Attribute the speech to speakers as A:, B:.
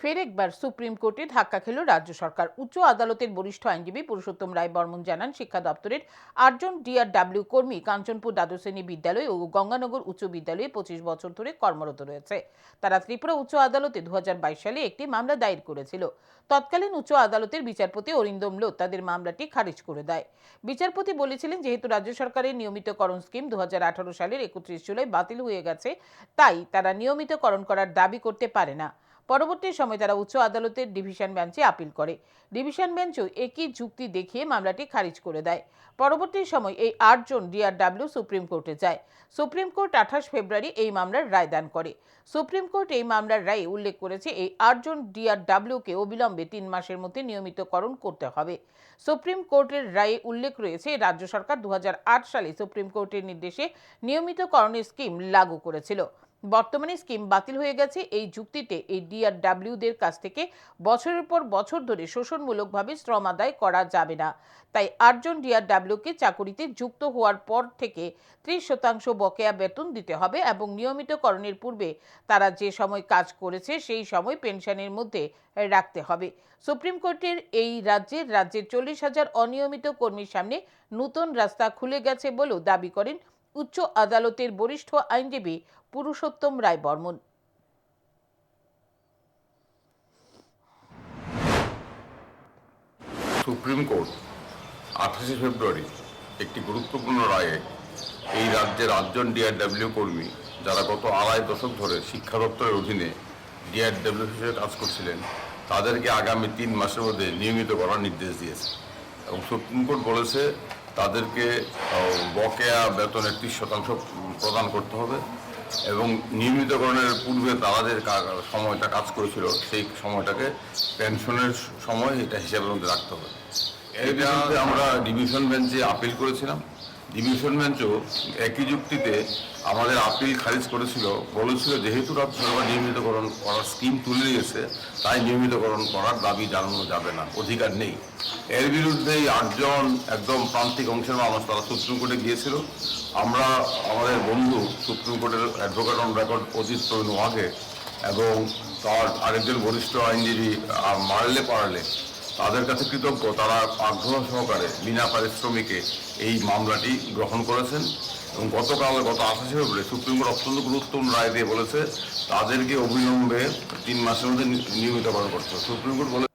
A: ফের একবার সুপ্রিম কোর্টে ধাক্কা খেল রাজ্য সরকার। উচ্চ আদালতের বরিষ্ঠ আইনজীবী পুরুষোত্তম রায় বর্মন জানান, শিক্ষা দপ্তরের 8 জন ডিআরডব্লিউ কর্মী কাঞ্চনপুর দ্বাদশ শ্রেণী বিদ্যালয় ও গঙ্গানগর উচ্চ বিদ্যালয়ে 25 বছর ধরে কর্মরত রয়েছে। তারা ত্রিপুরা উচ্চ আদালতে 2022 সালে একটি মামলা দায়ের করেছিল। তৎকালীন উচ্চ আদালতের বিচারপতি অরিন্দম লো তাদের মামলাটি খারিজ করে দেয়। বিচারপতি বলেছিলেন, যেহেতু রাজ্য সরকারের নিয়মিতকরণ স্কিম 2018 সালের 31 জুলাই বাতিল হয়ে গেছে, তাই তারা নিয়মিতকরণ করার দাবি করতে পারে না। পরবর্তী সময় তারা উচ্চ আদালতের ডিভিশন বেঞ্চে আপিল করে। ডিভিশন বেঞ্চও একই যুক্তি দেখিয়ে মামলাটি খারিজ করে দেয়। পরবর্তী সময় এই 8 জন ডিআরডব্লিউ সুপ্রিম কোর্টে যায়। সুপ্রিম কোর্ট 28 ফেব্রুয়ারি এই মামলার রায় দান করে। সুপ্রিম কোর্ট এই মামলার রায়ে উল্লেখ করেছে, এই 8 জন ডিআরডব্লিউকে অবিলম্বে 3 মাসের মধ্যে নিয়মিতকরণ করতে হবে। সুপ্রিম কোর্টের রায়ে উল্লেখ রয়েছে, রাজ্য সরকার 2008 সালে সুপ্রিম কোর্টের নির্দেশে নিয়মিতকরণের স্কিম লাগু করেছিল। বর্তমানে স্কিম বাতিল হয়ে গেছে। এই যুক্তিতে এই ডিআরডব্লিউদের কাছ থেকে বছরের পর বছর ধরে শোষণমূলকভাবে শ্রম আদায় করা যাবে না। তাই 8 জন ডিআরডব্লিউকে চাকুরিতে যুক্ত হওয়ার পর থেকে 30% বকেয়া বেতন দিতে হবে এবং নিয়মিতকরণের পূর্বে তারা যে সময় কাজ করেছে সেই সময় পেনশনের মধ্যে রাখতে হবে। সুপ্রিম কোর্টের এই রাজ্যের 40,000 অনিয়মিত কর্মীর সামনে নতুন রাস্তা খুলে গেছে বলেও দাবি করেন উচ্চ আদালতের বরিষ্ঠ আইনজীবী পুরুষোত্তম রায় বর্মন।
B: সুপ্রিম কোর্ট 28 ফেব্রুয়ারি একটি গুরুত্বপূর্ণ রায়ে এই রাজ্যের 8 জন ডিআরডব্লিউ কর্মী, যারা গত 2.5 দশক ধরে শিক্ষা দপ্তরের অধীনে ডিআরডব্লিউ হিসেবে কাজ করছিলেন, তাদেরকে আগামী 3 মাসের মধ্যে নিয়মিত করার নির্দেশ দিয়েছে। এবং সুপ্রিম কোর্ট বলেছে তাদেরকে বকেয়া বেতনের 30% প্রদান করতে হবে এবং নিয়মিতকরণের পূর্বে তারা যে সময়টা কাজ করেছিল সেই সময়টাকে পেনশনের সময় এটা হিসাবের মধ্যে রাখতে হবে। এর বিরুদ্ধে আমরা ডিভিশন বেঞ্চে আপিল করেছিলাম। ডিভিশন বেঞ্চও একই যুক্তিতে আমাদের আপিল খারিজ করেছিল, বলেছিল যেহেতু রাজ্য সরকার নিয়মিতকরণ করার স্কিম তুলে নিয়েছে, তাই নিয়মিতকরণ করার দাবি জানানো যাবে না, অধিকার নেই। এর বিরুদ্ধে এই 8 জন একদম প্রান্তিক অংশের মানুষ তারা সুপ্রিম কোর্টে গিয়েছিল। আমরা আমাদের বন্ধু সুপ্রিম কোর্টের অ্যাডভোকেট অন রেকর্ড অজিত নোয়াকে এবং তার আরেকজন বরিষ্ঠ আইনজীবী মারলে পারলে তাদের কাছে কৃতজ্ঞ। তারা আগ্রহ সহকারে বিনা পারিশ্রমিকে এই মামলাটি গ্রহণ করেছেন এবং গত 28 ফেব্রুয়ারি সুপ্রিম কোর্ট অত্যন্ত গুরুত্বপূর্ণ রায় দিয়ে বলেছে তাদেরকে অবিলম্বে 3 মাসের মধ্যে নিয়মিতকরণ করতে হবে। সুপ্রিম কোর্ট বলে